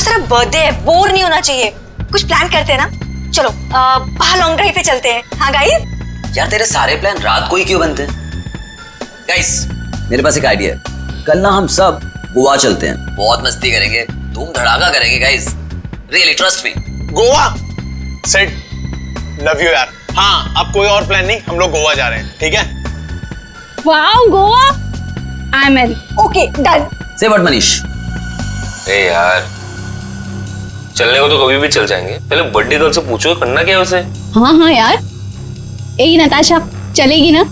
आज तेरा बर्थडे है, बोर नहीं होना चाहिए। कुछ प्लान करते हैं ना, चलो बाहर लॉन्ग ड्राइव पे चलते हैं। हाँ गाइस। यार तेरे सारे प्लान रात को ही क्यों बनते हैं? गाइस मेरे पास एक आइडिया है, कल ना हम सब गोवा चलते हैं, बहुत मस्ती करेंगे, धूम धड़ाका करेंगे guys, really trust me. Goa set, love you यार। हाँ अब कोई और प्लान नहीं, हम लोग गोवा जा रहे हैं, ठीक है? Wow Goa, I am in. Okay done. से व्हाट मनीष? ए यार चलने को तो कभी भी चल जाएंगे, पहले बर्थडे गर्ल से पूछो करना क्या है उसे। हाँ हाँ यार, ए नताशा चलेगी ना?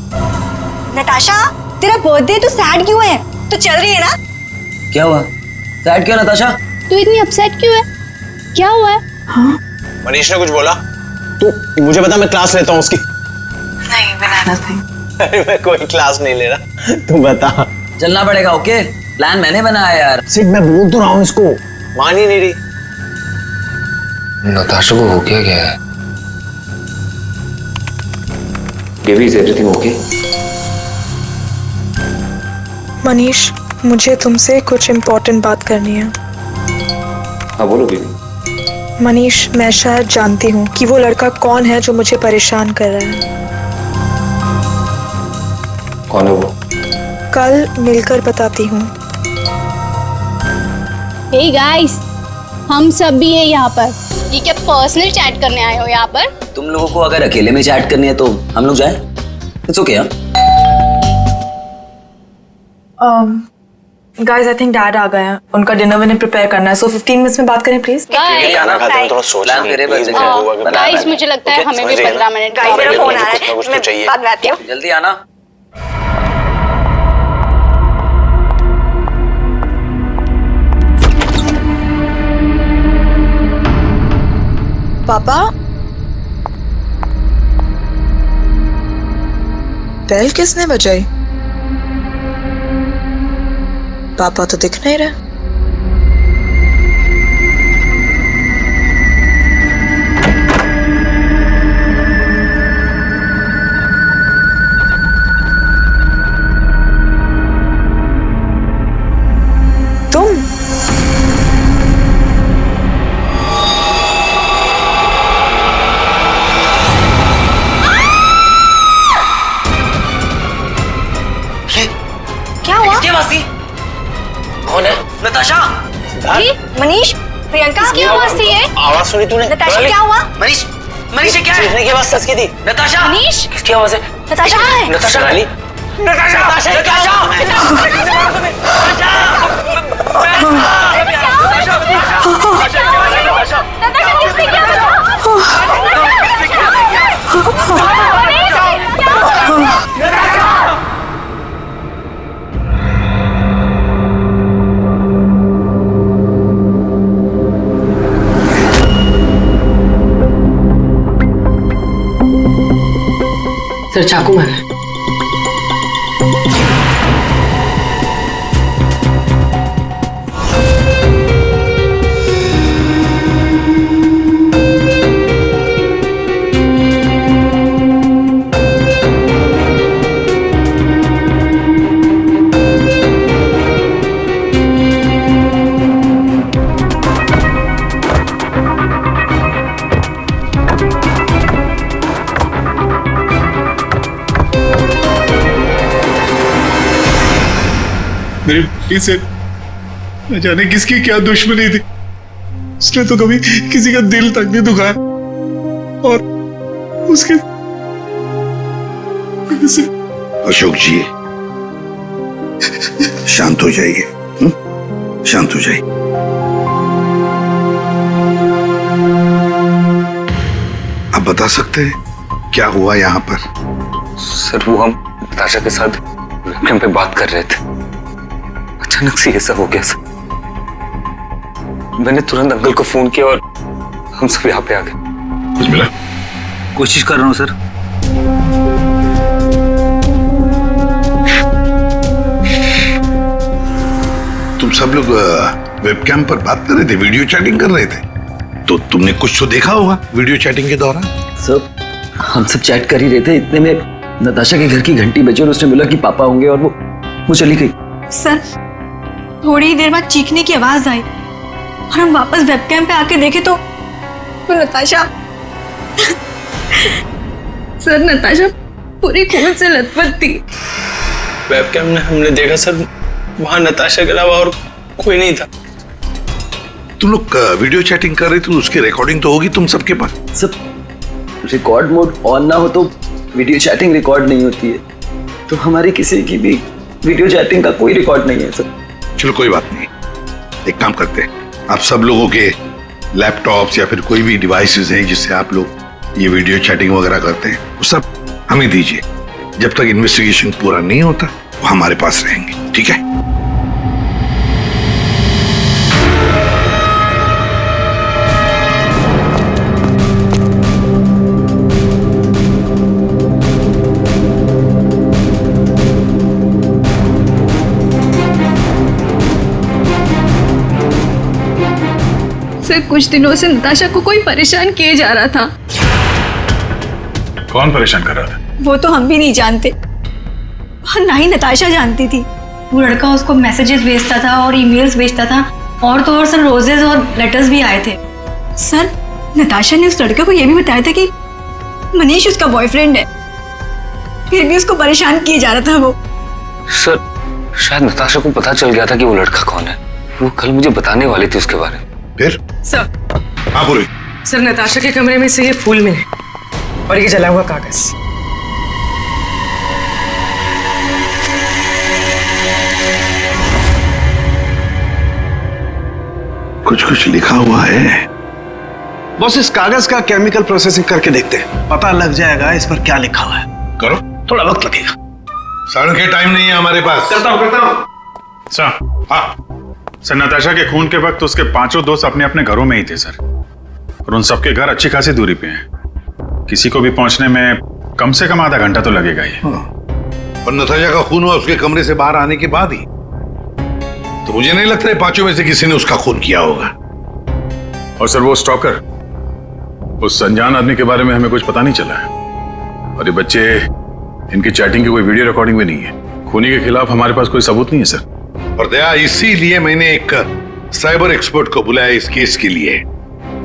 नताशा तेरा बर्थडे, तू सैड क्यों है? तो चल रही है ना? क्या हुआ? सैड क्यों नताशा? तू इतनी अपसेट क्यों है? क्या हुआ है? हाँ? मनीष ने कुछ बोला? तू मुझे बता, मैं क्लास लेता हूँ उसकी। नहीं बिना नथिंग। अरे मैं कोई क्लास नहीं ले रहा, तू बता। चलना पड़ेगा। ओके प्लान मैंने बनाया यार। सिट मैं बोल तो रहा हूँ इसको, मान ही नहीं रही। नताशा को हो क्या है? Baby is everything okay? Manish मुझे तुमसे कुछ इम्पोर्टेंट बात करनी है। हाँ बोलो बेबी। मनीष मैं शायद जानती हूँ कि वो लड़का कौन है जो मुझे परेशान कर रहा है। कौन है वो? कल मिलकर बताती हूँ। हे गाइस, हम सब भी है यहाँ पर। ये क्या पर्सनल चैट करने आए हो यहाँ पर? तुम लोगों को अगर अकेले में चैट करनी है तो हम लोग जाए। It's okay. Guys I think dad आ गए हैं, उनका डिनर मैंने प्रिपेयर करना है, सो 15 मिनट्स में बात करें प्लीज। खाना खाते हैं थोड़ा सोच प्लान मेरे बस है। गाइस मुझे लगता है हमें भी 15 मिनट गाइस मेरा फोन आ रहा कुछ ना कुछ है, तो चाहिए। मैं बाद में आती हूँ। जल्दी आना। पापा बेल किसने बजाई? पापा तो दिख नहीं रहे। तुम? क्या हुआ? क्या बात थी? कौन है? नताशा। मनीष, प्रियंका क्या आवाज थी ये? आवाज सुनी तूने? नताशा क्या हुआ? मनीष, मनीष ये क्या है? चीखने की आवाज सच की थी। नताशा। मनीष? किसकी आवाज है? नताशा कहाँ है? नताशा रानी? नताशा। नताशा। सर चाकू मारा है। मेरे बेटी से न जाने किसकी क्या दुश्मनी थी, उसने तो कभी किसी का दिल तक नहीं दुखाया और उसके अशोक जी शांत हो जाइए, शांत हो जाइए। आप बता सकते हैं क्या हुआ यहाँ पर? सर वो हम नताशा के साथ वेबकैम पे बात कर रहे थे, अचानक से ऐसा हो गया सर। मैंने तुरंत अंकल को फोन किया और हम सब यहाँ पे आ गए। कोशिश कर रहा हूँ सर। तुम सब लोग वेबकैम पर बात कर रहे थे, वीडियो चैटिंग कर रहे थे, तो तुमने कुछ तो देखा होगा वीडियो चैटिंग के दौरान। सर हम सब चैट कर ही रहे थे, इतने में नताशा के घर की घंटी बजी और उसने बोला कि पापा होंगे और वो चली गई। सर थोड़ी देर बाद चीखने की आवाज आई और हम वापस वेबकैम पे आके देखे तो नताशा सर, नताशा पूरी खून से लथपथ थी। वेबकैम में हमने देखा सर, वहां नताशा के अलावा और कोई नहीं था। तुम लोग वीडियो चैटिंग कर रहे थे, उसकी रिकॉर्डिंग तो होगी तुम सबके पास। सब रिकॉर्ड मोड ऑन ना हो तो वीडियो चैटिंग रिकॉर्ड नहीं होती है, तो हमारी किसी की भी वीडियो चैटिंग का कोई रिकॉर्ड नहीं है सर। चलो कोई बात नहीं, एक काम करते हैं, आप सब लोगों के लैपटॉप्स या फिर कोई भी डिवाइसेस हैं जिससे आप लोग ये वीडियो चैटिंग वगैरह करते हैं, वो सब हमें दीजिए। जब तक इन्वेस्टिगेशन पूरा नहीं होता वो हमारे पास रहेंगे, ठीक है? सर, कुछ दिनों से नताशा को कोई परेशान किए जा रहा था। कौन परेशान कर रहा था? वो तो हम भी नहीं जानते और ना ही नताशा जानती थी। वो लड़का उसको मैसेजेस भेजता था और ईमेल्स भेजता था, और तो और सर रोजेस और लेटर्स भी आए थे। सर, नताशा ने उस लड़के को यह भी बताया था कि मनीष उसका बॉयफ्रेंड है, फिर भी उसको परेशान किए जा रहा था वो। सर, शायद नताशा को पता चल गया था कि वो लड़का कौन है। वो कल मुझे बताने वाली थी उसके बारे में। फिर? सर, हाँ बोलो। सर नताशा के कमरे में से ये फूल मिले और ये जला हुआ कागज। कुछ कुछ लिखा हुआ है। बॉस, इस कागज का केमिकल प्रोसेसिंग करके देखते हैं, पता लग जाएगा इस पर क्या लिखा हुआ है। करो, थोड़ा वक्त लगेगा। सर के टाइम नहीं है हमारे पास। करता हूँ। सर, हाँ, सर नताशा के खून के वक्त उसके 5 दोस्त अपने अपने घरों में ही थे सर, और उन सबके घर अच्छी खासी दूरी पे हैं। किसी को भी पहुंचने में कम से कम आधा घंटा तो लगेगा ही। और नताशा का खून हुआ उसके कमरे से बाहर आने के बाद ही, तो मुझे नहीं लगता है 5 में से किसी ने उसका खून किया होगा। और सर, वो स्टॉकर, उस अनजान आदमी के बारे में हमें कुछ पता नहीं चला है, और ये बच्चे, इनकी चैटिंग की कोई वीडियो रिकॉर्डिंग भी नहीं है। खूनी के खिलाफ हमारे पास कोई सबूत नहीं है सर। और दया, इसीलिए मैंने एक साइबर एक्सपर्ट को बुलाया इस केस के लिए।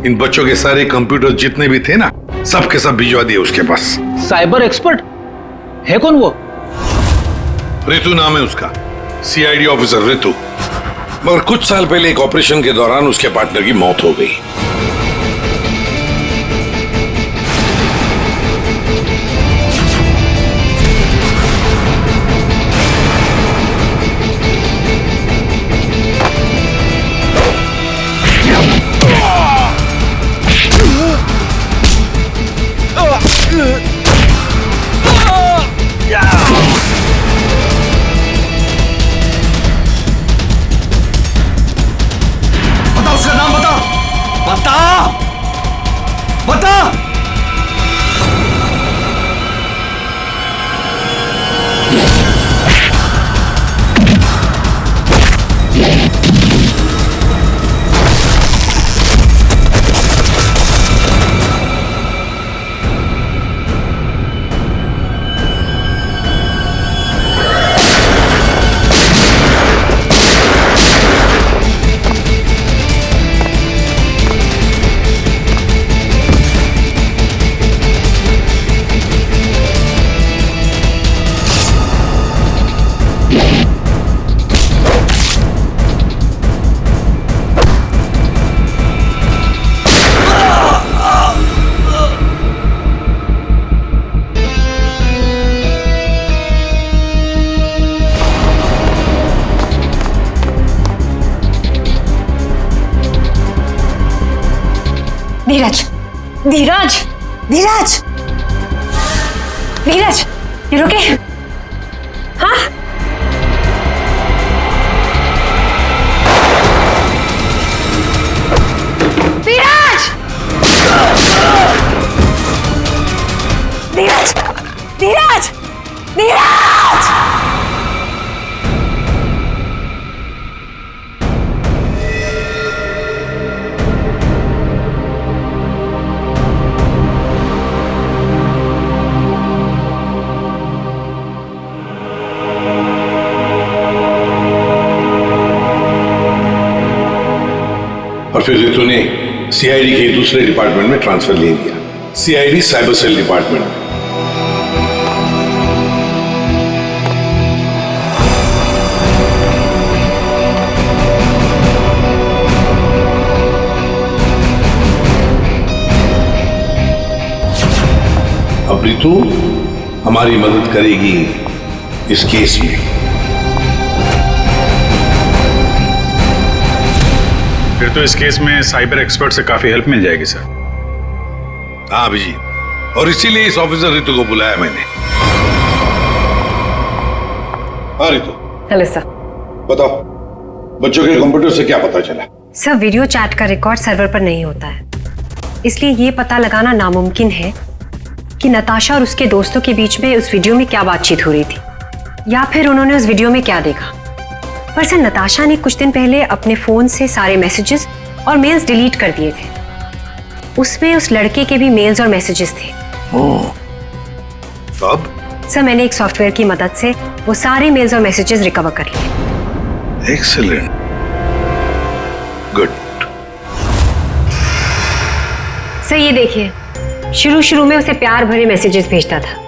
इन बच्चों के सारे कंप्यूटर जितने भी थे ना, सब के सब भिजवा दिए उसके पास। साइबर एक्सपर्ट है कौन वो? ऋतु नाम है उसका, सीआईडी ऑफिसर ऋतु। मगर कुछ साल पहले एक ऑपरेशन के दौरान उसके पार्टनर की मौत हो गई। धीरज, धीरज, धीरज, धीरज, ये रुके? हाँ? धीरज! धीरज! धीरज! धीरज! फिर रितु ने सीआईडी के दूसरे डिपार्टमेंट में ट्रांसफर ले लिया, सीआईडी साइबर सेल डिपार्टमेंट। अब रितु हमारी मदद करेगी इस केस में। फिर तो इस केस में साइबर एक्सपर्ट से काफी हेल्प मिल जाएगी सर। हाँ अभिजीत, और इसीलिए इस ऑफिसर रितु को बुलाया मैंने। हाँ रितु। Hello sir. बताओ, बच्चों के कंप्यूटर से क्या पता चला? सर, वीडियो चैट का रिकॉर्ड सर्वर पर नहीं होता है, इसलिए ये पता लगाना नामुमकिन है कि नताशा और उसके दोस्तों के बीच में उस वीडियो में क्या बातचीत हो रही थी, या फिर उन्होंने उस वीडियो में क्या देखा। पर सर, नताशा ने कुछ दिन पहले अपने फोन से सारे मैसेजेस और मेल्स डिलीट कर दिए थे। उसमें उस लड़के के भी मेल्स और मैसेजेस थे। अब? सर, मैंने एक सॉफ्टवेयर की मदद से वो सारे मेल्स और मैसेजेस रिकवर कर लिए। Excellent, good. सर ये देखिए, शुरू में उसे प्यार भरे मैसेजेस भेजता था।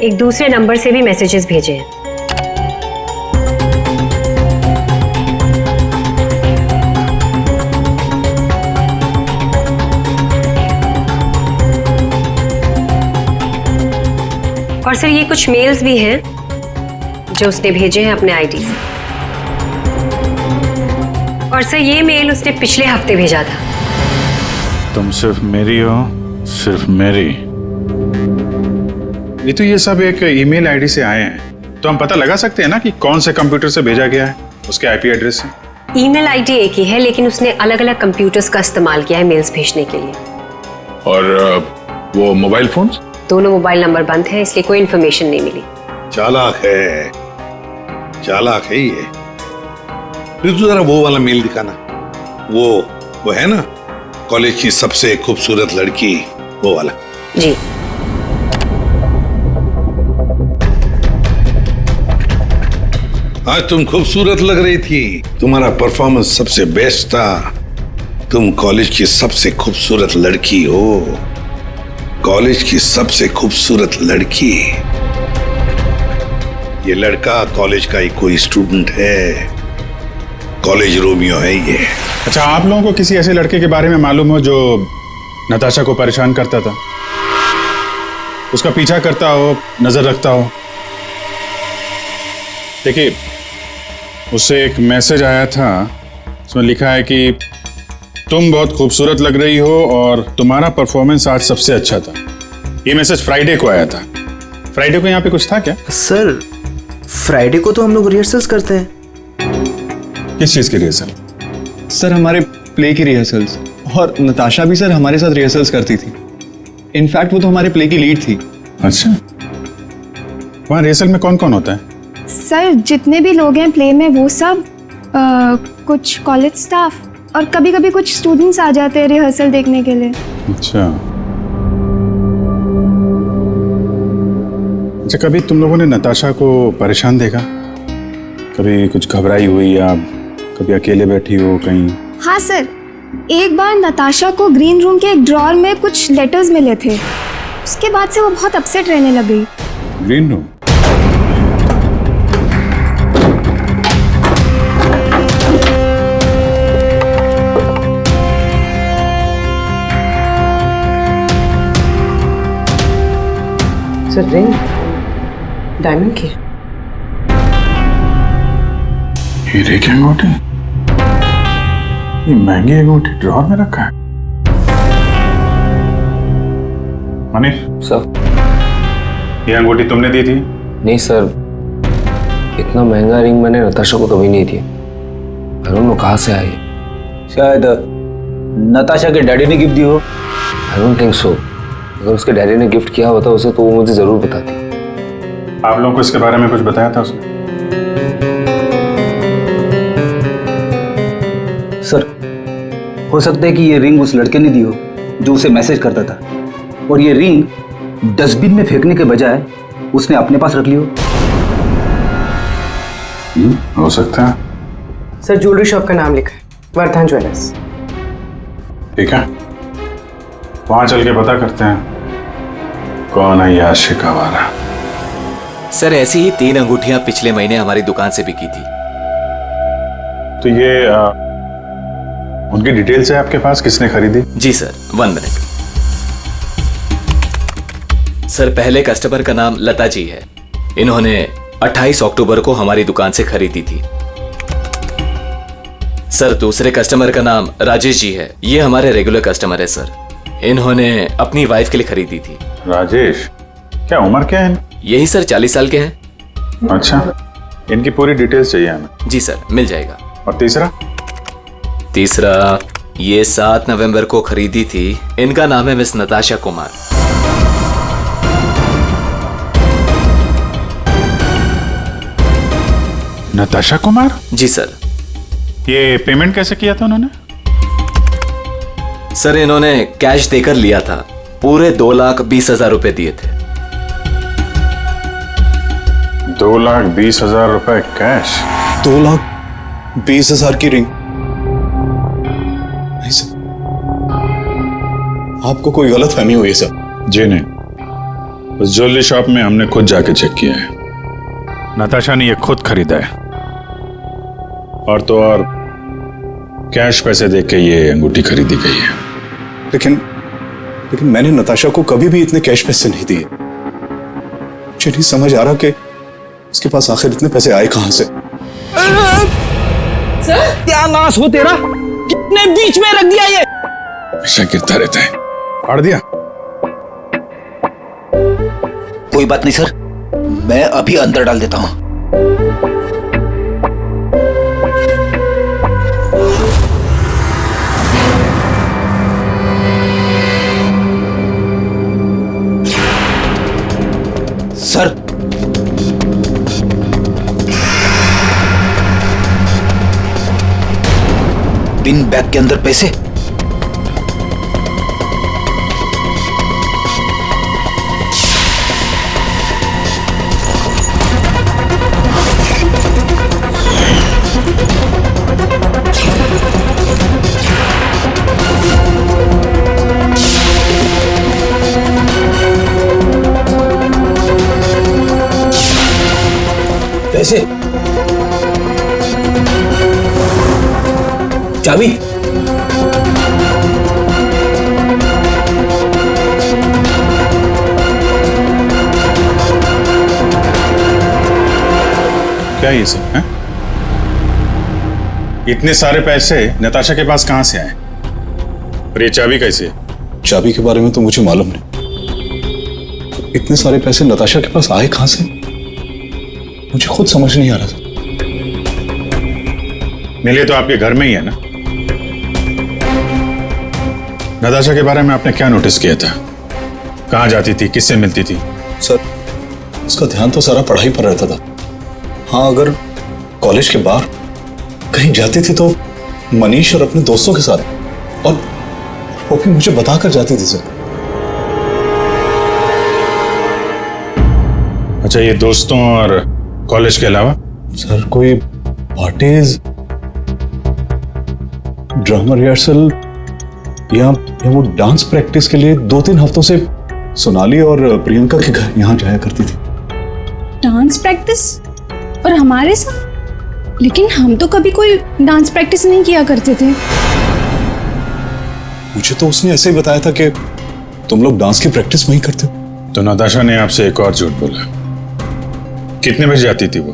एक दूसरे नंबर से भी मैसेजेस भेजे हैं। और सर, ये कुछ मेल्स भी हैं जो उसने भेजे हैं अपने आईडी से। और सर, ये मेल उसने पिछले हफ्ते भेजा था। तुम सिर्फ मेरी हो, सिर्फ मेरी। ये तो ये सब एक ईमेल आईडी से आए हैं, तो हम पता लगा सकते हैं ना कि कौन से कंप्यूटर से भेजा गया है, उसके आईपी एड्रेस से। ईमेल आईडी एक ही है, लेकिन उसने अलग अलग कंप्यूटर्स का इस्तेमाल किया है मेल्स भेजने के लिए। और वो मोबाइल फोन्स? दोनों मोबाइल नंबर बंद हैं, इसलिए कोई इन्फॉर्मेशन नहीं मिली। चालाक है, चालाक है ये। रितु जरा वो वाला मेल दिखाना। वो है ना, कॉलेज की सबसे खूबसूरत लड़की, वो वाला। जी। आज तुम खूबसूरत लग रही थी, तुम्हारा परफॉर्मेंस सबसे बेस्ट था। तुम कॉलेज की सबसे खूबसूरत लड़की हो, कॉलेज की सबसे खूबसूरत लड़की। ये लड़का कॉलेज का ही कोई स्टूडेंट है, कॉलेज रोमियो है ये। अच्छा, आप लोगों को किसी ऐसे लड़के के बारे में मालूम हो जो नताशा को परेशान करता था, उसका पीछा करता हो, नजर रखता हो? देखिए, उससे एक मैसेज आया था, उसमें लिखा है कि तुम बहुत खूबसूरत लग रही हो और तुम्हारा परफॉर्मेंस आज सबसे अच्छा था। ये मैसेज फ्राइडे को आया था। फ्राइडे को यहाँ पे कुछ था क्या? सर, फ्राइडे को तो हम लोग रिहर्सल्स करते हैं। किस चीज की रिहर्सल? सर, हमारे प्ले की रिहर्सल्स। और नताशा भी सर हमारे साथ रिहर्सल्स करती थी। इनफैक्ट वो तो हमारे प्ले की लीड थी। अच्छा, वहाँ रिहर्सल में कौन कौन होता है? सर, जितने भी लोग हैं प्ले में वो सब, कुछ कॉलेज स्टाफ और कभी कभी कुछ स्टूडेंट्स आ जाते हैं रिहर्सल देखने के लिए। अच्छा, कभी तुम लोगों ने नताशा को परेशान देखा? कभी कुछ घबराई हुई या कभी अकेले बैठी हो कहीं? हाँ सर, एक बार नताशा को ग्रीन रूम के एक ड्रॉअर में कुछ लेटर्स मिले थे। उसके बाद से वो बहुत अपसेट रहने लग गई। Green room? Sir, ring diamond की। हीरे की अंगूठी? ये महंगी अंगूठी ड्रॉअर में रखा है? मनीष सर, ये अंगूठी तुमने दी थी? नहीं सर, इतना महंगा रिंग मैंने नताशा को कभी नहीं दिया। आई डोंट नो कहाँ से आई। शायद नताशा के डैडी ने गिफ्ट दी हो। I don't think so. अगर उसके डैडी ने गिफ्ट किया होता उसे, तो वो मुझे जरूर बताती। आप लोगों को इसके बारे में कुछ बताया था उसने? सर, हो सकता है कि ये रिंग उस लड़के ने दी हो जो उसे मैसेज करता था, और ये रिंग डस्टबिन में फेंकने के बजाय उसने अपने पास रख ली हो। हो सकता है। सर, ज्वेलरी शॉप का नाम लिखा है। वर्धन ज्वेलर्स। ठीक है, वहां चल के पता करते हैं कौन है ये आशिक आवारा। सर ऐसी ही 3 अंगूठियां पिछले महीने हमारी दुकान से बिकी थी। तो ये उनकी डिटेल्स है आपके पास, किसने खरीदी? जी सर, 1 मिनट। सर पहले कस्टमर का नाम लता जी है। इन्होंने 28 अक्टूबर को हमारी दुकान से खरीदी थी। सर दूसरे कस्टमर का नाम राजेश जी है। ये हमारे रेगुलर कस्टमर है सर। इन्होंने अपनी वाइफ के लिए खरीदी थी। राजेश, क्या उम्र क्या है? यही सर 40 साल के हैं। अच्छा, इनकी पूरी डिटेल्स चाहिए हमें। जी सर, मिल जाएगा। और तीसरा ये 7 नवंबर को खरीदी थी। इनका नाम है मिस नताशा कुमार। नताशा कुमार? जी सर। ये पेमेंट कैसे किया था उन्होंने? सर इन्होंने कैश देकर लिया था। पूरे 2,20,000 रुपए दिए थे। 2,20,000 रुपए कैश? 2,20,000 की रिंग? नहीं सर, आपको कोई गलत फहमी हुई है सर। जी नहीं, उस ज्वेलरी शॉप में हमने खुद जाके चेक किया है। नताशा ने ये खुद खरीदा है, और तो और कैश पैसे देके ये अंगूठी खरीदी गई है। लेकिन मैंने नताशा को कभी भी इतने कैश पैसे नहीं दिए। मुझे नहीं समझ आ रहा कि उसके पास आखिर इतने पैसे आए कहां से। क्या नाश हो तेरा, कितने बीच में रख दिया ये। हमेशा गिरता रहता है। फाड़ दिया? कोई बात नहीं सर, मैं अभी अंदर डाल देता हूं। सर पिन बैग के अंदर पैसे। पैसे, चाबी, क्या ये सब है? इतने सारे पैसे नताशा के पास कहां से आए? और ये चाबी कैसे? चाबी के बारे में तो मुझे मालूम नहीं। इतने सारे पैसे नताशा के पास आए कहां से, मुझे खुद समझ नहीं आ रहा था। मिले तो आपके घर में ही है ना? नताशा के बारे में आपने क्या नोटिस किया था? कहां जाती थी, किससे मिलती थी? सर उसका ध्यान तो सारा पढ़ाई पर रहता था। हाँ, अगर कॉलेज के बाहर कहीं जाती थी तो मनीष और अपने दोस्तों के साथ, और वो भी मुझे बताकर जाती थी सर। अच्छा, ये दोस्तों और कॉलेज के अलावा? सर कोई पार्टीज, ड्रामा रिहर्सल या वो डांस प्रैक्टिस के लिए 2-3 हफ्तों से सोनाली और प्रियंका के घर यहाँ जाया करती थी। Dance practice? और हमारे साथ? लेकिन हम तो कभी कोई डांस प्रैक्टिस नहीं किया करते थे। मुझे तो उसने ऐसे ही बताया था कि तुम लोग डांस की प्रैक्टिस वहीं करते हो। तो नताशा ने आपसे एक और झूठ बोला। कितने बजे जाती थी वो?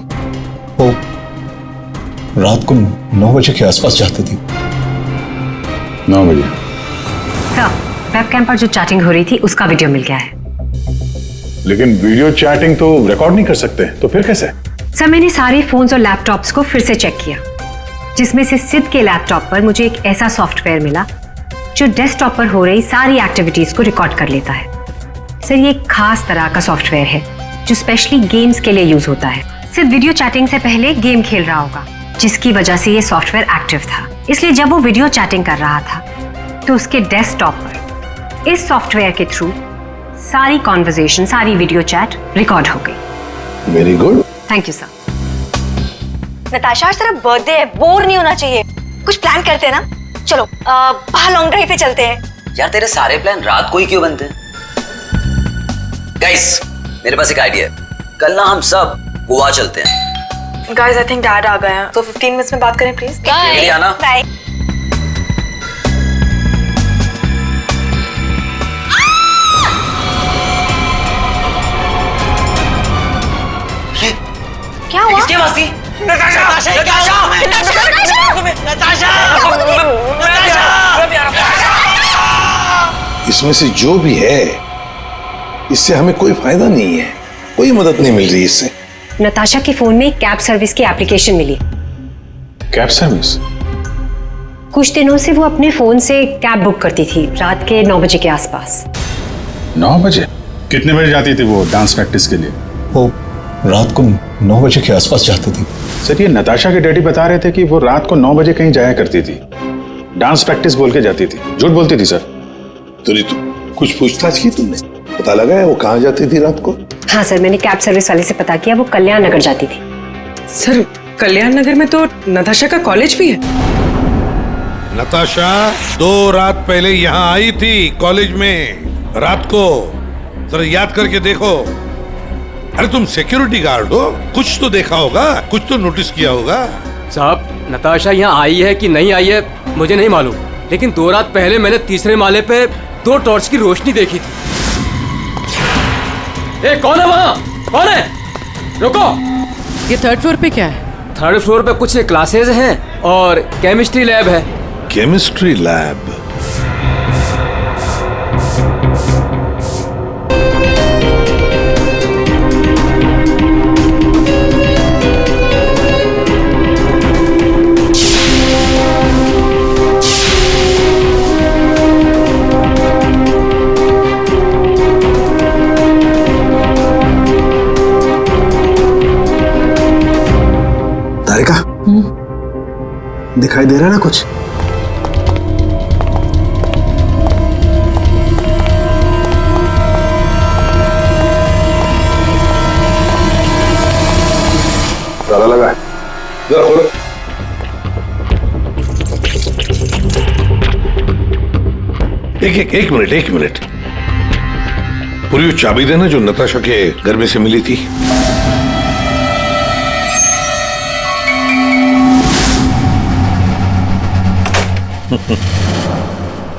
रात को 9 बजे के आसपास जाती थी। 9 बजे? सर, वेबकैम पर जो चैटिंग हो रही थी उसका वीडियो मिल गया है। लेकिन वीडियो चैटिंग तो रिकॉर्ड नहीं कर सकते, तो फिर कैसे? सर मैंने सारे फोन्स और लैपटॉप्स को फिर से चेक किया, जिसमें से सिद्ध के लैपटॉप पर मुझे एक ऐसा सॉफ्टवेयर मिला जो डेस्कटॉप पर हो रही सारी एक्टिविटीज को रिकॉर्ड कर लेता है। सर ये एक खास तरह का सॉफ्टवेयर है जो स्पेशली गेम्स के लिए यूज होता है। सिर्फ वीडियो चैटिंग से पहले गेम खेल रहा होगा, जिसकी वजह से ये सॉफ्टवेयर एक्टिव था। इसलिए जब वो वीडियो चैटिंग कर रहा था तो उसके डेस्कटॉप पर इस सॉफ्टवेयर के थ्रू सारी कॉन्वर्सेशन, सारी वीडियो चैट रिकॉर्ड हो गई। Very good. Thank you sir. Natasha आज तेरा बर्थडे है, बोर नहीं होना चाहिए। कुछ प्लान करते हैं ना। चलो बाहर लॉन्ग ड्राइव पे चलते हैं। यार तेरे सारे प्लान रात को ही क्यों बनते हैं? गाइस मेरे पास एक आइडिया है, कल ना हम सब गोवा चलते हैं। गाइस आई थिंक डैड आ गए हैं, तो 15 मिनट्स में बात करें प्लीज। बाय आना। बाय। क्या हुआ? किसकी आवाज थी? इसमें से जो भी है इससे हमें कोई फायदा नहीं है, कोई मदद नहीं मिल रही इससे। नताशा के फोन में कैब सर्विस की एप्लीकेशन मिली। Cab service? कुछ दिनों से वो अपने फोन से कैब बुक करती थी रात के 9 बजे के आसपास। 9 बजे? कितने बजे जाती थी वो डांस प्रैक्टिस के लिए? वो रात को 9 बजे के आसपास जाती थी। सर ये नताशा के डैडी बता रहे थे कि वो रात को 9 बजे कहीं जाया करती थी, डांस प्रैक्टिस बोल के जाती थी। झूठ बोलती थी सर? तो कुछ पूछताछ की तुमने? पता लगा है वो कहाँ जाती थी रात को? हाँ सर, मैंने कैब सर्विस वाले से पता किया, वो कल्याण नगर जाती थी। सर कल्याण नगर में तो नताशा का कॉलेज भी है। नताशा 2 रात पहले यहाँ आई थी कॉलेज में रात को, जरा याद करके देखो। अरे तुम सिक्योरिटी गार्ड हो, कुछ तो देखा होगा, कुछ तो नोटिस किया होगा। साहब नताशा यहाँ आई है कि नहीं आई है मुझे नहीं मालूम, लेकिन 2 रात पहले मैंने तीसरे माले पे 2 टॉर्च की रोशनी देखी थी। ए, कौन है वहाँ? कौन है? रुको। ये 3rd फ्लोर पे क्या है? 3rd फ्लोर पे कुछ क्लासेस हैं और केमिस्ट्री लैब है। Chemistry lab? दिखाई दे रहा है ना कुछ? ताला लगा है, जरा खोलो। एक मिनट पूरी वो चाबी देना जो नताशा के घर में से मिली थी।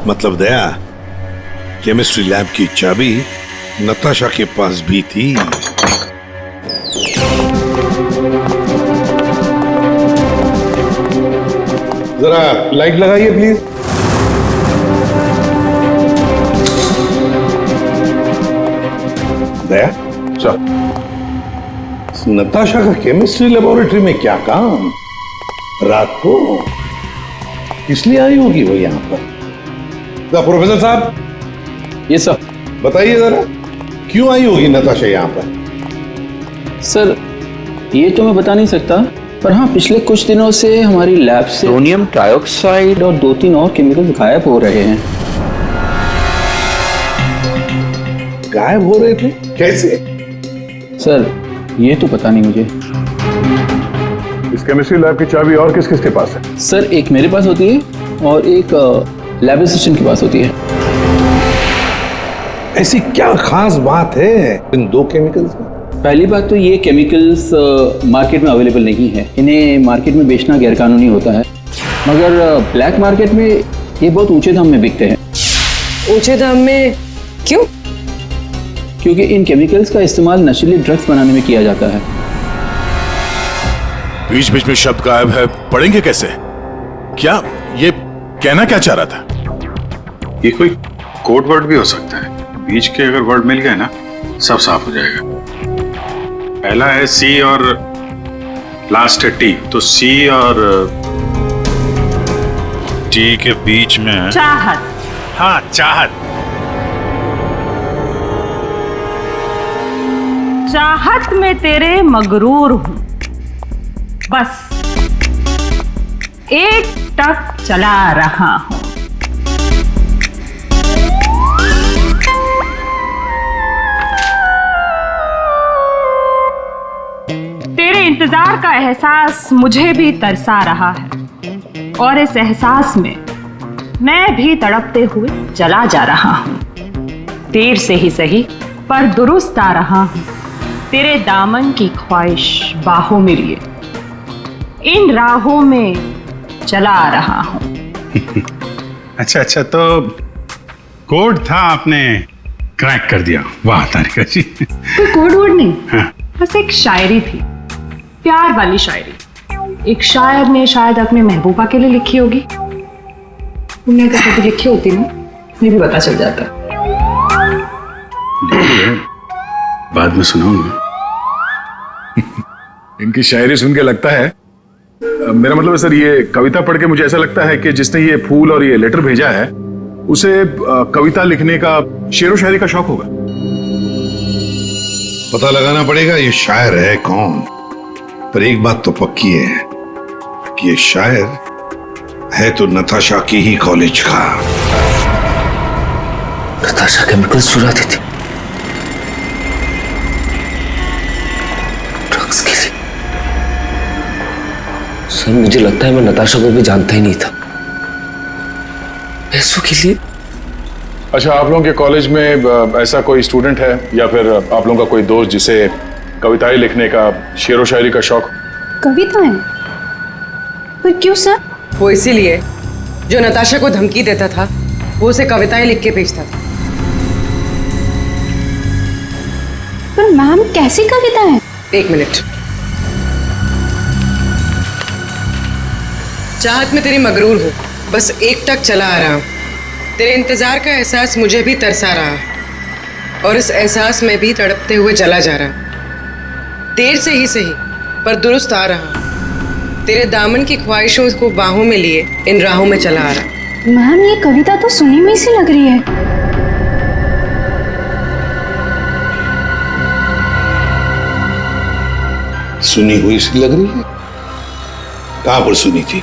मतलब दया, केमिस्ट्री लैब की चाबी नताशा के पास भी थी। जरा लाइट लगाइए प्लीज। दया सर, नताशा का केमिस्ट्री लेबोरेटरी में क्या काम रात को? इसलिए आई होगी वो यहाँ पर। प्रोफेसर साहब। ये सर बताइए जरा, क्यों आई होगी नताशा यहाँ पर? सर ये तो मैं बता नहीं सकता, पर हाँ पिछले कुछ दिनों से हमारी लैब से सोडियम डाइऑक्साइड और 2-3 और केमिकल्स गायब हो रहे हैं। गायब हो रहे थे? कैसे? सर ये तो पता नहीं मुझे। इस केमिस्ट्री लैब की चाबी और किस किस के पास है? सर एक मेरे पास होती है और एक लैब असिस्टेंट के पास होती है। ऐसी क्या खास बात है इन 2 केमिकल्स में? पहली बात तो ये केमिकल्स मार्केट में अवेलेबल नहीं है, इन्हें मार्केट में बेचना गैरकानूनी होता है, मगर ब्लैक मार्केट में ये बहुत ऊंचे दाम में बिकते हैं। ऊंचे दाम में क्यों? क्योंकि इन केमिकल्स का इस्तेमाल नशीली ड्रग्स बनाने में किया जाता है। बीच बीच में शब्द गायब है, पढ़ेंगे कैसे? क्या ये कहना क्या चाह रहा था? ये कोई कोड वर्ड भी हो सकता है, बीच के अगर वर्ड मिल गए ना सब साफ हो जाएगा। पहला है सी और लास्ट है टी, तो सी और टी के बीच में चाहत। हाँ चाहत। चाहत में तेरे मगरूर हूं, बस एक टक चला रहा हूं। तेरे इंतजार का एहसास मुझे भी तरसा रहा है और इस एहसास में मैं भी तड़पते हुए चला जा रहा हूं। देर से ही सही पर दुरुस्त आ रहा हूं, तेरे दामन की ख्वाहिश बाहों में लिए इन राहों में चला आ रहा हूं। अच्छा, तो कोड था, आपने क्रैक कर दिया। वाह तारिका जी। कोई कोड वर्ड नहीं, बस एक शायरी थी, प्यार वाली शायरी। एक शायर ने शायद अपने महबूबा के लिए लिखी होगी। तुमने अगर कभी लिखी होती ना, मुझे भी पता चल जाता। बाद में सुनाऊंगा। इनकी शायरी सुन के लगता है, मेरा मतलब है सर, ये कविता पढ़ के मुझे ऐसा लगता है कि जिसने ये फूल और ये लेटर भेजा है उसे कविता लिखने का, शेरो शायरी का शौक होगा। पता लगाना पड़ेगा ये शायर है कौन। पर एक बात तो पक्की है कि ये शायर है तो नताशा की ही कॉलेज का। नताशा केमिकल्स चुराती थी ड्रग्स के लिए। सर मुझे लगता है मैं नताशा को भी जानता ही नहीं था। पैसों के लिए। अच्छा, आप लोगों के कॉलेज में ऐसा कोई स्टूडेंट है या फिर आप लोगों का कोई दोस्त जिसे कविताएं लिखने का, शेरो शायरी का शौक? कविताएं? पर क्यों सर? वो इसीलिए जो नताशा को धमकी देता था वो उसे कविताएं लिख के भेजता था। पर मैम कैसी कविताएं? एक मिनट। चाहत में तेरी मगरूर हूँ, बस एक टक चला आ रहा हूँ। तेरे इंतजार का एहसास मुझे भी तरसा रहा और इस एहसास में भी तड़पते हुए चला जा रहा। देर से ही सही पर दुरुस्त आ रहा। तेरे दामन की ख्वाहिशों को बाहों में लिए इन राहों में चला आ रहा। मैम ये कविता तो सुनी हुई सी लग रही है। सुनी हुई सी लग रही है? कहां पर सुनी थी?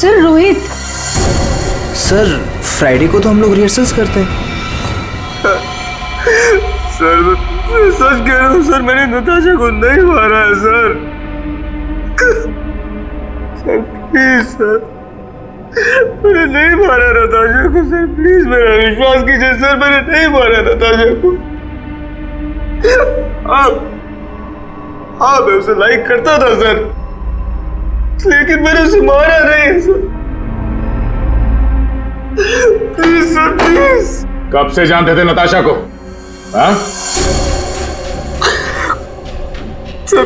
सर रोहित। सर फ्राइडे को तो हम लोग रिहर्सल्स करते हैं। सर मैं सच कह रहा हूँ सर, मैंने नताशा को नहीं मारा है सर। सर प्लीज सर, मैंने नहीं मारा नताशा को सर, प्लीज मेरा विश्वास कीजिए सर, मैंने नहीं मारा नताशा को। हाँ मैं उसे लाइक करता था सर, लेकिन मैंने उसे मारा नहीं है सर। Please sir please. कब से जानते थे नताशा को? हाँ? सर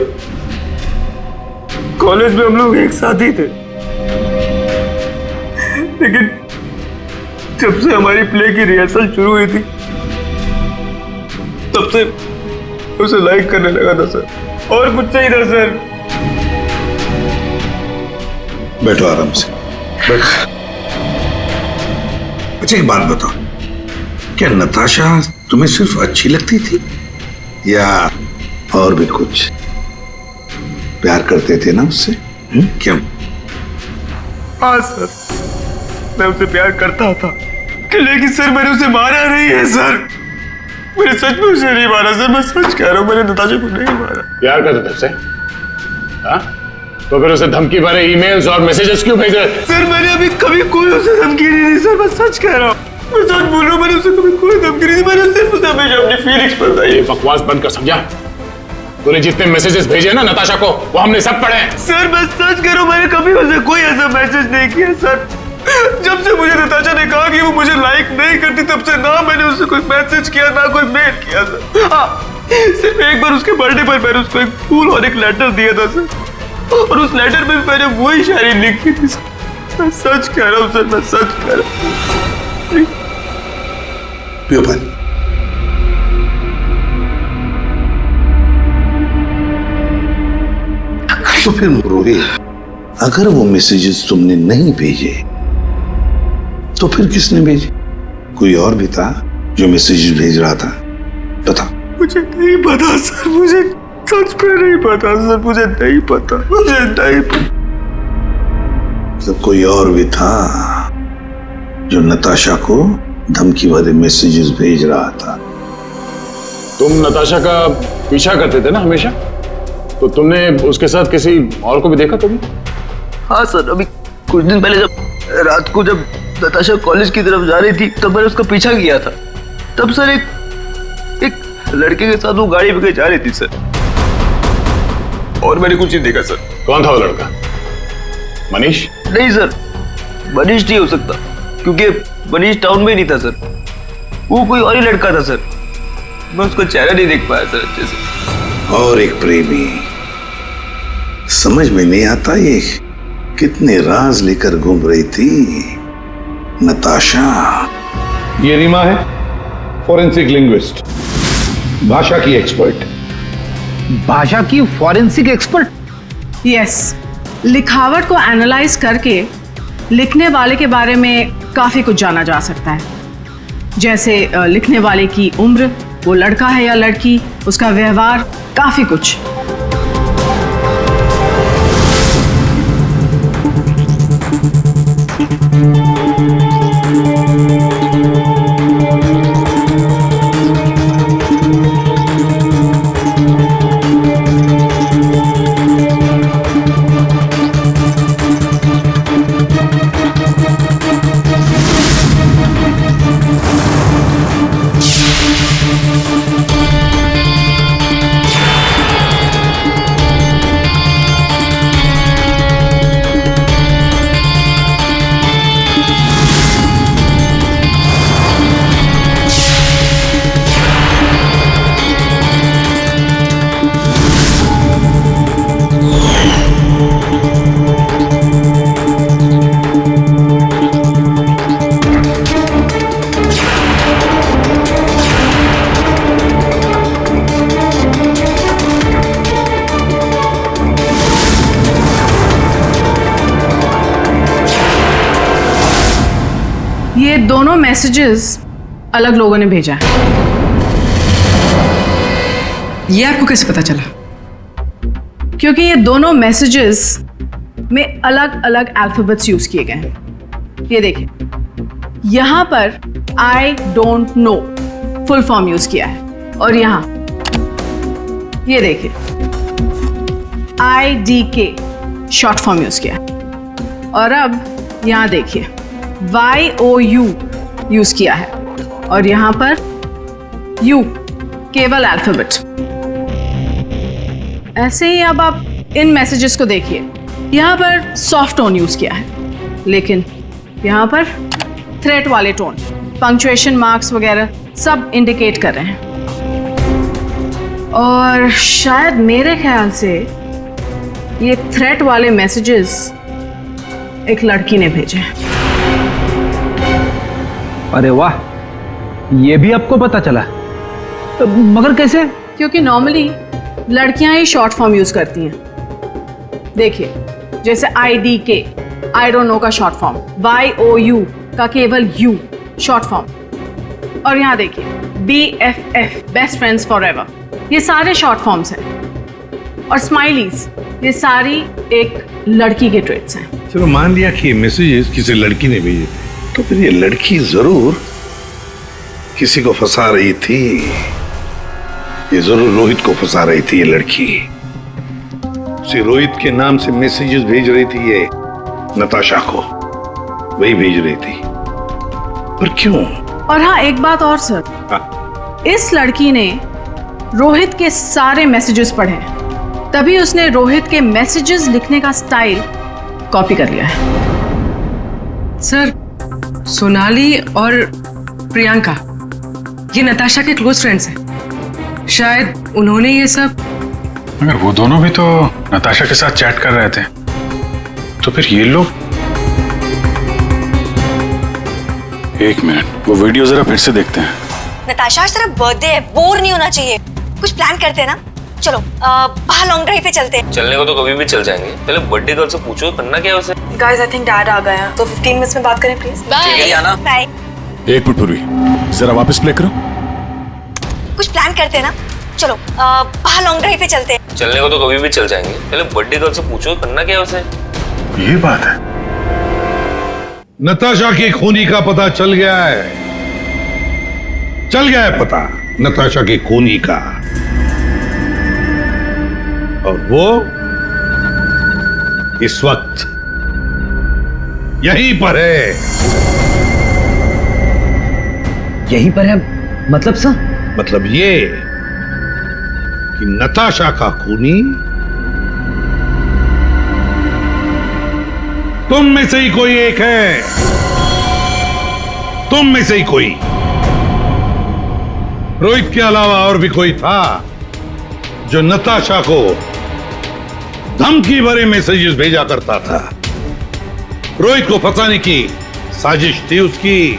कॉलेज में हम लोग एक साथ ही थे, लेकिन जब से हमारी प्ले की रिहर्सल शुरू हुई थी तब से उसे लाइक करने लगा था सर, और कुछ नहीं था सर। बैठो आराम से, बैठो। अच्छा एक बात बताओ, क्या नताशा तुम्हें सिर्फ अच्छी लगती थी या और भी कुछ? प्यार करते थे ना उससे? क्यों? हाँ सर, मैं उसे प्यार करता था, लेकिन सर मैंने उसे मारा नहीं है सर। मैंने सच में उसे नहीं मारा सर, मैं सच कह रहा हूँ, मैंने नताशा को नहीं मारा। प्यार करते थे उससे? हाँ? तो फिर उसे धमकी भरे ईमेल्स और मैसेजेस क्यों भेज रहे थे? सर मैंने अभी कभी कोई उसे धमकी नहीं दी सर, मैं सच कह रहा हूँ, मैं सच बोल रहा हूँ, मैंने उसे कभी कोई धमकी नहीं दी, मैंने सिर्फ उसे हमेशा अपनी फीलिंग्स बताई। ये बकवास बंद कर, समझा? तूने जितने मैसेजेस भेजे ना नताशा को, वो हमने सब पढ़े हैं। सर मैं सच कह रहा हूँ, मैंने कभी उसे कोई ऐसा मैसेज नहीं किया सर। जब से मुझे नताशा ने कहा कि वो मुझे लाइक नहीं करती, तब से ना मैंने उसे कोई मैसेज किया ना कोई मेल किया सर। हाँ, सिर्फ एक बार उसके बर्थडे पर मैंने उसको एक फूल और एक लेटर दिया था सर, और उस लेटर में मैंने वही शायरी लिखी थी सर। मैं सच कह रहा हूँ सर, मैं सच कह रहा हूँ। पियो पानी। तो फिर रोहित, अगर वो मैसेजेस तुमने नहीं भेजे तो फिर किसने भेजे? कोई और भी था जो मैसेजेस भेज रहा था? बता। मुझे नहीं पता सर, मुझे सच में नहीं पता सर, मुझे नहीं पता, मुझे नहीं पता। तो कोई और भी था जो नताशा को धमकी भरे मैसेजेस भेज रहा था? तुम नताशा का पीछा करते थे ना हमेशा, तो तुमने उसके साथ किसी और को भी देखा कभी? हाँ सर, अभी कुछ दिन पहले जब रात को जब नताशा कॉलेज की तरफ जा रही थी तब मैंने उसका पीछा किया था। तब सर एक लड़के के साथ वो गाड़ी पे जा रही थी सर, और मैंने कुछ नहीं देखा सर। कौन था वो लड़का? मनीष? नहीं सर, मनीष नहीं हो सकता क्योंकि मनीष टाउन में ही नहीं था सर, वो कोई और ही लड़का था सर। मैं उसका चेहरा नहीं देख पाया सर अच्छे से। और एक प्रेमी, समझ में नहीं आता ये कितने राज लेकर घूम रही थी नताशा। ये रीमा है, फॉरेंसिक लिंग्विस्ट, भाषा की एक्सपर्ट। भाषा की फॉरेंसिक एक्सपर्ट? यस, लिखावट को एनालाइज करके लिखने वाले के बारे में काफी कुछ जाना जा सकता है, जैसे लिखने वाले की उम्र, वो लड़का है या लड़की, उसका व्यवहार, काफी कुछ। ये दोनों मैसेजेस अलग लोगों ने भेजा है। ये आपको कैसे पता चला? क्योंकि ये दोनों मैसेजेस में अलग अलग अल्फाबेट्स यूज किए गए हैं। ये देखिए, यहां पर I don't know full form use किया है, और यहां ये देखिए IDK शॉर्ट फॉर्म यूज किया है, और अब यहां देखिए YOU यूज किया है, और यहां पर U केवल अल्फाबेट। ऐसे ही अब आप इन मैसेजेस को देखिए, यहां पर सॉफ्ट टोन यूज किया है, लेकिन यहां पर थ्रेट वाले टोन, पंक्चुएशन मार्क्स वगैरह सब इंडिकेट कर रहे हैं। और शायद मेरे ख्याल से ये थ्रेट वाले मैसेजेस एक लड़की ने भेजे हैं। अरे वाह, ये भी आपको पता चला? मगर कैसे? क्योंकि नॉर्मली लड़कियां ही शॉर्ट फॉर्म यूज करती हैं। देखिए, जैसे IDK आई डोंट नो का शॉर्ट फॉर्म, YOU का केवल U शॉर्ट फॉर्म, और यहां देखिए BFF बेस्ट फ्रेंड्स फॉरएवर, ये सारे शॉर्ट फॉर्म्स हैं। और स्माइलीज, ये सारी एक लड़की के ट्रेट्स हैं। चलो मान लिया कि ये मैसेजेस किसी लड़की ने भेजे थे, तो फिर ये लड़की जरूर किसी को फंसा रही थी। ये जरूर रोहित को फंसा रही थी ये लड़की। उसे रोहित के नाम से मैसेजेस भेज रही थी ये नताशा को, वही भेज रही थी। पर क्यों? और हाँ, एक बात और सर, इस लड़की ने रोहित के सारे मैसेजेस पढ़े, तभी उसने रोहित के मैसेजेस लिखने का स्टाइल कॉपी कर लिया है। सर, सोनाली और प्रियंका ये नताशा के क्लोज फ्रेंड्स हैं। शायद उन्होंने ये सब। मगर वो दोनों भी तो नताशा के साथ चैट कर रहे थे, तो फिर ये लोग। एक मिनट, वो वीडियो जरा फिर से देखते हैं। नताशा, आज तेरा बर्थडे है, बोर नहीं होना चाहिए, कुछ प्लान करते हैं ना। चलो बाहर लॉन्ग ड्राइव पे चलते हैं। चलने को तो कभी भी चल जाएंगे, पहले बर्थडे गर्ल से पूछो करना क्या है उसे। गाइस, आई थिंक डैड आ गए हैं, तो 15 मिनट्स में बात करें प्लीज। Bye bye. एक मिनट पूर्वी, जरा वापस प्ले करो। कुछ प्लान करते हैं ना। चलो बाहर लॉन्ग ड्राइव पे चलते हैं। चलने को तो कभी भी चल जाएंगे, पहले बर्थडे गर्ल से पूछो करना क्या है उसे। ये बात है। नताशा की खूनी का पता चल गया है, चल गया है पता नताशा की खूनी का। और वो इस वक्त यहीं पर है। यहीं पर है मतलब सर? मतलब ये कि नताशा का खूनी तुम में से ही कोई एक है। तुम में से ही कोई। रोहित के अलावा और भी कोई था जो नताशा को धमकी भरे मैसेजेस भेजा करता था। रोहित को फंसाने की साजिश थी उसकी।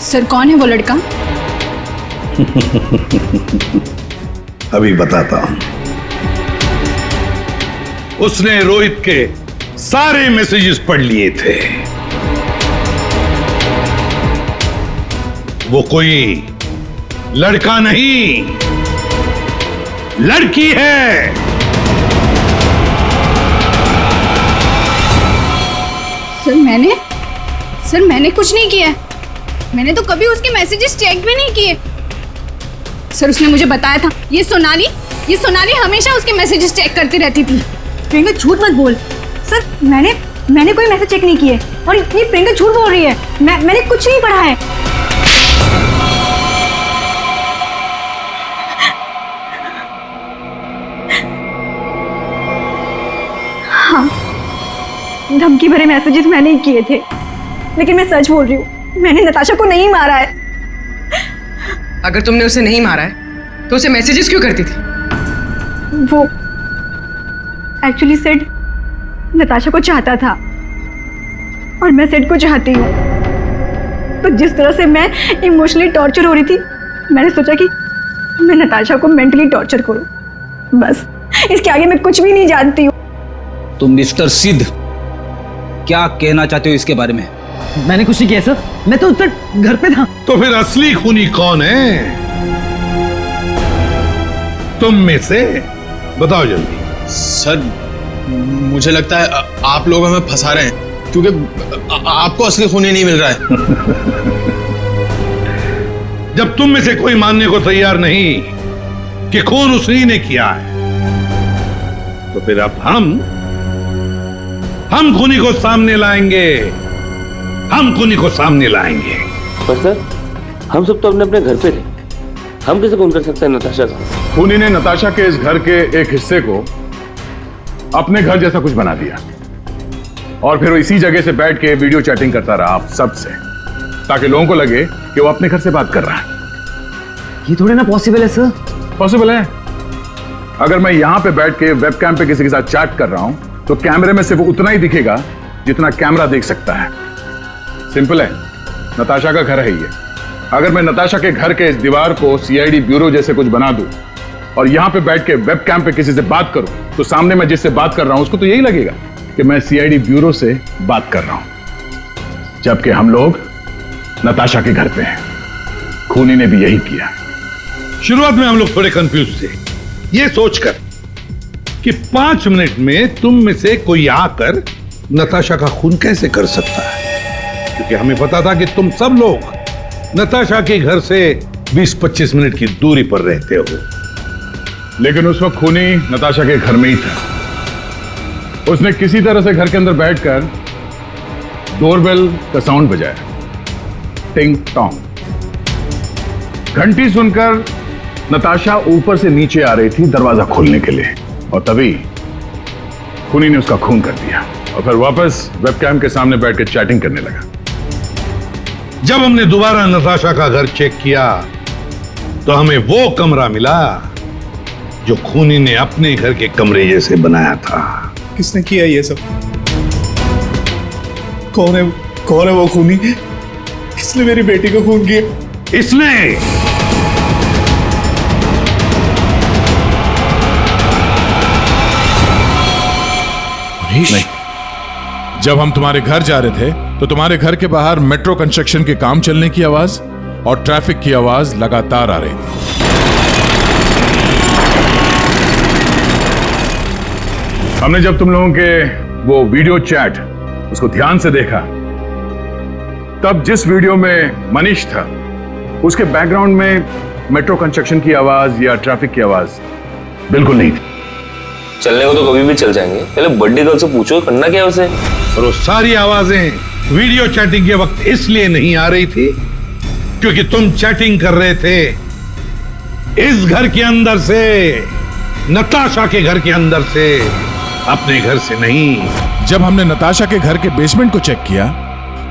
सर कौन है वो लड़का? अभी बताता हूं। उसने रोहित के सारे मैसेजेस पढ़ लिए थे। वो कोई लड़का नहीं, लड़की है। सर मैंने कुछ नहीं किया। मैंने तो कभी उसके मैसेजेस चेक भी नहीं किए। सर उसने मुझे बताया था ये सोनाली हमेशा उसके मैसेजेस चेक करती रहती थी। प्रियंका झूठ मत बोल। सर मैंने कोई मैसेज चेक नहीं किए और ये प्रियंका झूठ बोल रही है। मैंने कुछ नहीं पढ़ा है। हाँ, धमकी भरे मैसेजेस मैंने ही किए थे, लेकिन मैं सच बोल रही हूँ, मैंने नताशा को नहीं मारा है। अगर तुमने उसे नहीं मारा है तो उसे मैसेजेस क्यों करती थी? वो एक्चुअली सेड नताशा को चाहता था और मैं सेड को चाहती हूँ। तो जिस तरह से मैं इमोशनली टॉर्चर हो रही थी, मैंने सोचा कि मैं नताशा को मेंटली टॉर्चर करूँ। बस इसके आगे मैं कुछ भी नहीं जानती हूँ। तुम मिस्टर सिद्ध क्या कहना चाहते हो इसके बारे में? मैंने कुछ नहीं किया सर, मैं तो उधर घर पे था। तो फिर असली खूनी कौन है? तुम में से बताओ जल्दी। सर मुझे लगता है आप लोग हमें फंसा रहे हैं, क्योंकि आपको असली खूनी नहीं मिल रहा है। जब तुम में से कोई मानने को तैयार नहीं कि खून उसी ने किया है, तो फिर अब हम खूनी को सामने लाएंगे। हम खूनी को सामने लाएंगे। पर सर हम सब तो अपने अपने घर पे थे, हम कैसे खून कर सकते हैं नताशा का? खूनी ने नताशा के इस घर के एक हिस्से को अपने घर जैसा कुछ बना दिया और फिर वो इसी जगह से बैठ के वीडियो चैटिंग करता रहा आप सबसे, ताकि लोगों को लगे कि वो अपने घर से बात कर रहा है। ये थोड़े ना पॉसिबल है सर। पॉसिबल है। अगर मैं यहां पे बैठ के वेबकैम पे किसी के साथ चैट कर रहा हूं तो कैमरे में सिर्फ उतना ही दिखेगा जितना कैमरा देख सकता है। सिंपल है, नताशा का घर है ये। अगर मैं नताशा के घर के इस दीवार को सीआईडी ब्यूरो जैसे कुछ बना दूं और यहां पे बैठ के वेबकैम पे किसी से बात करूं, तो सामने मैं जिससे बात कर रहा हूं उसको तो यही लगेगा कि मैं सीआईडी ब्यूरो से बात कर रहा हूं, जबकि हम लोग नताशा के घर पे हैं। खूनी ने भी यही किया। शुरुआत में हम लोग थोड़े कंफ्यूज थे, ये सोचकर कि 5 मिनट में तुम में से कोई आकर नताशा का खून कैसे कर सकता है, क्योंकि हमें पता था कि तुम सब लोग नताशा के घर से 20-25 मिनट की दूरी पर रहते हो। लेकिन उस वक्त खूनी नताशा के घर में ही था। उसने किसी तरह से घर के अंदर बैठकर डोरबेल का साउंड बजाया, टिंग टोंग। घंटी सुनकर नताशा ऊपर से नीचे आ रही थी दरवाजा खोलने के लिए, और तभी खूनी ने उसका खून कर दिया और फिर वापस वेबकैम के सामने बैठ के चैटिंग करने लगा। जब हमने दोबारा नताशा का घर चेक किया तो हमें वो कमरा मिला जो खूनी ने अपने घर के कमरे जैसे बनाया था। किसने किया ये सब? कौन है वो खूनी? किसने मेरी बेटी को खून किया? इसने। नहीं, जब हम तुम्हारे घर जा रहे थे तो तुम्हारे घर के बाहर मेट्रो कंस्ट्रक्शन के काम चलने की आवाज और ट्रैफिक की आवाज लगातार आ रही थी। हमने जब तुम लोगों के वो वीडियो चैट उसको ध्यान से देखा, तब जिस वीडियो में मनीष था उसके बैकग्राउंड में मेट्रो कंस्ट्रक्शन की आवाज या ट्रैफिक की आवाज बिल्कुल नहीं थी। चलने को तो कभी भी चल जाएंगे, पहले बर्थडे गर्ल से पूछो करना क्या है उसे। और वो सारी आवाजें वीडियो चैटिंग के वक्त इसलिए नहीं आ रही थी क्योंकि तुम चैटिंग कर रहे थे इस घर के अंदर से, नताशा के घर के अंदर से, अपने घर से नहीं। जब हमने नताशा के घर के बेसमेंट को चेक किया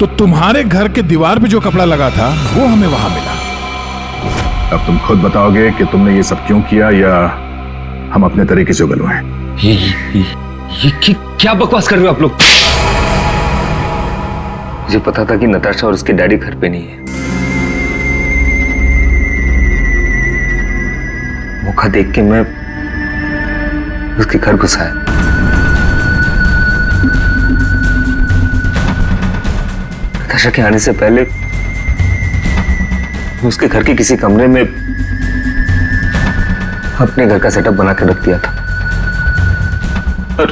तो तुम्हारे घर के दीवार पे जो कपड़ा लगा था वो हमें वहां मिला। अब तुम खुद बताओगे कि तुमने ये सब क्यों किया या हम अपने तरीके से उगलवाएं? ये क्या बकवास कर रहे हो आप लोग? मुझे पता था कि नताशा और उसके डैडी घर पे नहीं है। मौका देख के मैं उसके घर घुसा है। नताशा के आने से पहले मैं उसके घर के किसी कमरे में अपने घर का सेटअप बना के रख दिया था और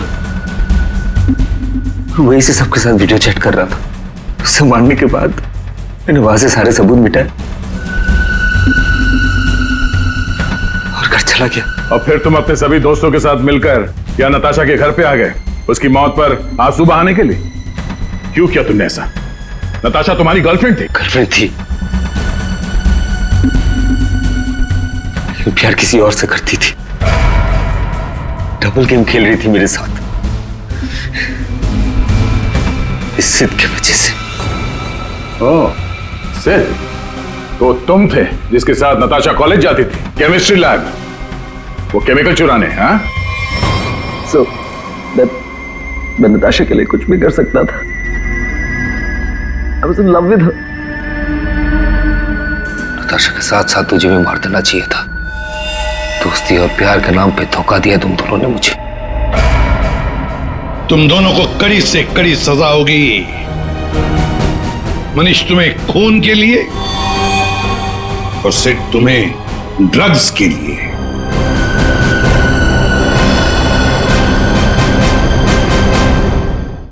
वहीं से सबके साथ वीडियो चैट कर रहा था। उससे मारने के बाद मैंने वहां से सारे सबूत मिटाए और घर चला गया। और फिर तुम अपने सभी दोस्तों के साथ मिलकर या नताशा के घर पे आ गए उसकी मौत पर आंसू बहाने के लिए। क्यों किया तुमने ऐसा? नताशा तुम्हारी गर्लफ्रेंड थी। गर्लफ्रेंड थी, लेकिन प्यार किसी और से करती थी। डबल गेम खेल रही थी मेरे साथ, इस सिद्ध की वजह से। ओह, सिद्ध तो तुम थे जिसके साथ नताशा कॉलेज जाती थी, केमिस्ट्री लैब, वो केमिकल चुराने। हाँ, मैं नताशा के लिए कुछ भी कर सकता था। I was in love with her. Natasha के साथ साथ तुझे भी मार देना चाहिए था। दोस्ती और प्यार के नाम पे धोखा दिया तुम दोनों ने मुझे। तुम दोनों को कड़ी से कड़ी सजा होगी। मनीष तुम्हें खून के लिए और सिड तुम्हें ड्रग्स के लिए।